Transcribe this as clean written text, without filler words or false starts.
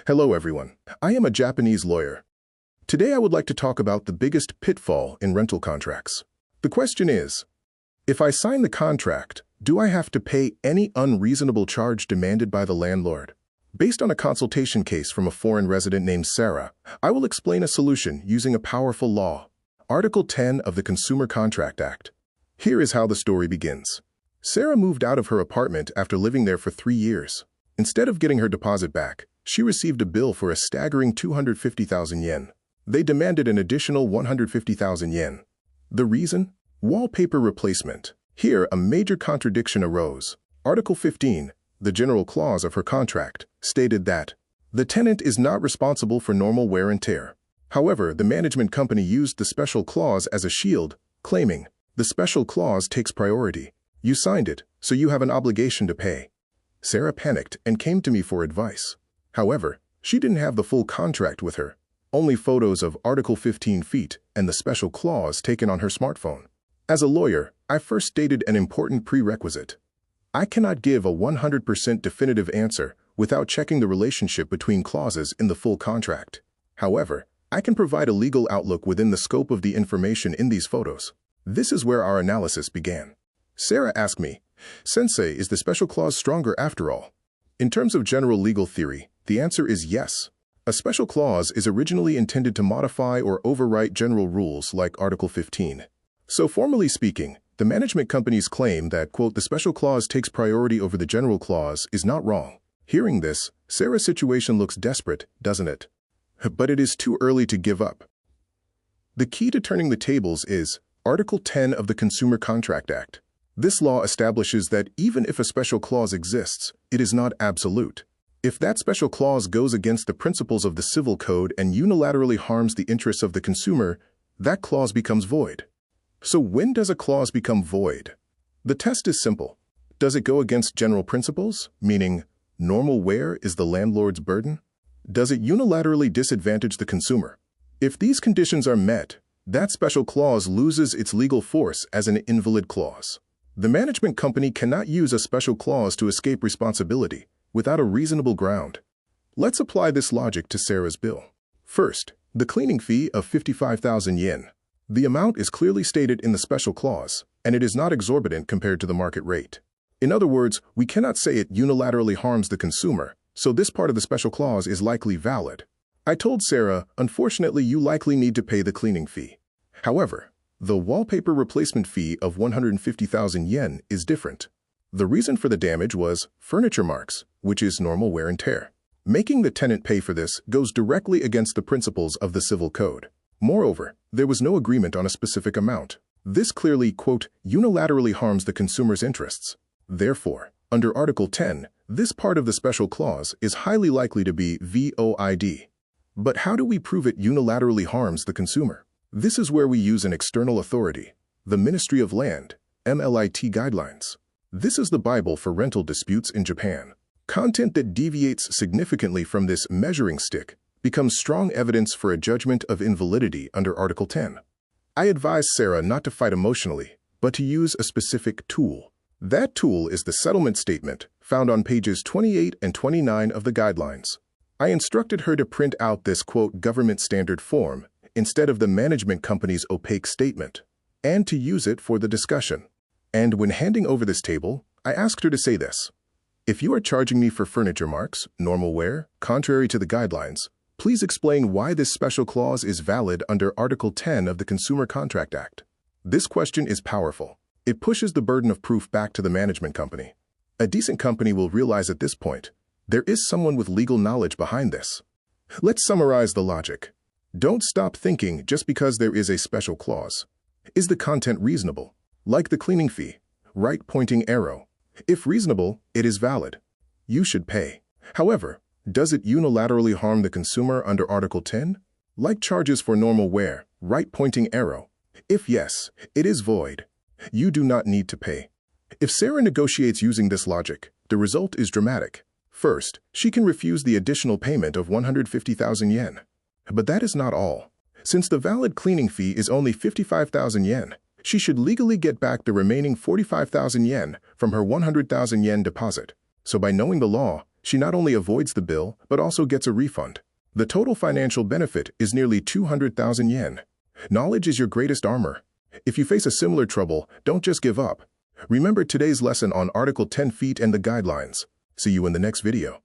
Hello everyone, I am a Japanese lawyer. Today I would like to talk about the biggest pitfall in rental contracts. The question is, if I sign the contract, do I have to pay any unreasonable charge demanded by the landlord? Based on a consultation case from a foreign resident named Sarah, I will explain a solution using a powerful law, Article 10 of the Consumer Contract Act. Here is how the story begins. Sarah moved out of her apartment after living there for 3 years. Instead of getting her deposit back, she received a bill for a staggering 250,000 yen. They demanded an additional 150,000 yen. The reason? Wallpaper replacement. Here, a major contradiction arose. Article 15, the general clause of her contract, stated that the tenant is not responsible for normal wear and tear. However, the management company used the special clause as a shield, claiming, the special clause takes priority. You signed it, so you have an obligation to pay. Sarah panicked and came to me for advice. However, she didn't have the full contract with her, only photos of Article 15 feet and the special clause taken on her smartphone. As a lawyer, I first stated an important prerequisite. I cannot give a 100% definitive answer without checking the relationship between clauses in the full contract. However, I can provide a legal outlook within the scope of the information in these photos. This is where our analysis began. Sarah asked me, "Sensei, is the special clause stronger after all?" In terms of general legal theory, the answer is yes. A special clause is originally intended to modify or overwrite general rules like Article 15. So formally speaking, the management company's claim that, quote, the special clause takes priority over the general clause is not wrong. Hearing this, Sarah's situation looks desperate, doesn't it? But it is too early to give up. The key to turning the tables is Article 10 of the Consumer Contract Act. This law establishes that even if a special clause exists, it is not absolute. If that special clause goes against the principles of the Civil Code and unilaterally harms the interests of the consumer, that clause becomes void. So when does a clause become void? The test is simple. Does it go against general principles, meaning normal wear is the landlord's burden? Does it unilaterally disadvantage the consumer? If these conditions are met, that special clause loses its legal force as an invalid clause. The management company cannot use a special clause to escape responsibility without a reasonable ground. Let's apply this logic to Sarah's bill. First, the cleaning fee of 55,000 yen. The amount is clearly stated in the special clause, and it is not exorbitant compared to the market rate. In other words, we cannot say it unilaterally harms the consumer, so this part of the special clause is likely valid. I told Sarah, unfortunately, you likely need to pay the cleaning fee. However, the wallpaper replacement fee of 150,000 yen is different. The reason for the damage was furniture marks, which is normal wear and tear. Making the tenant pay for this goes directly against the principles of the Civil Code. Moreover, there was no agreement on a specific amount. This clearly, quote, unilaterally harms the consumer's interests. Therefore, under Article 10, this part of the special clause is highly likely to be void. But how do we prove it unilaterally harms the consumer? This is where we use an external authority, the Ministry of Land, MLIT guidelines. This is the Bible for rental disputes in Japan. Content that deviates significantly from this measuring stick becomes strong evidence for a judgment of invalidity under Article 10. I advise Sarah not to fight emotionally, but to use a specific tool. That tool is the settlement statement found on pages 28 and 29 of the guidelines. I instructed her to print out this, quote, government standard form instead of the management company's opaque statement, and to use it for the discussion. And when handing over this table, I asked her to say this: if you are charging me for furniture marks, normal wear, contrary to the guidelines, please explain why this special clause is valid under Article 10 of the Consumer Contract Act. This question is powerful. It pushes the burden of proof back to the management company. A decent company will realize at this point, there is someone with legal knowledge behind this. Let's summarize the logic. Don't stop thinking just because there is a special clause. Is the content reasonable? Like the cleaning fee, right pointing arrow. If reasonable, it is valid. You should pay. However, does it unilaterally harm the consumer under Article 10? Like charges for normal wear, right pointing arrow. If yes, it is void. You do not need to pay. If Sarah negotiates using this logic, the result is dramatic. First, she can refuse the additional payment of 150,000 yen. But that is not all. Since the valid cleaning fee is only 55,000 yen, she should legally get back the remaining 45,000 yen from her 100,000 yen deposit. So by knowing the law, She not only avoids the bill, but also gets a refund. The total financial benefit is nearly 200,000 yen. Knowledge is your greatest armor. If you face a similar trouble, don't just give up. Remember today's lesson on Article 10 feet and the guidelines. See you in the next video.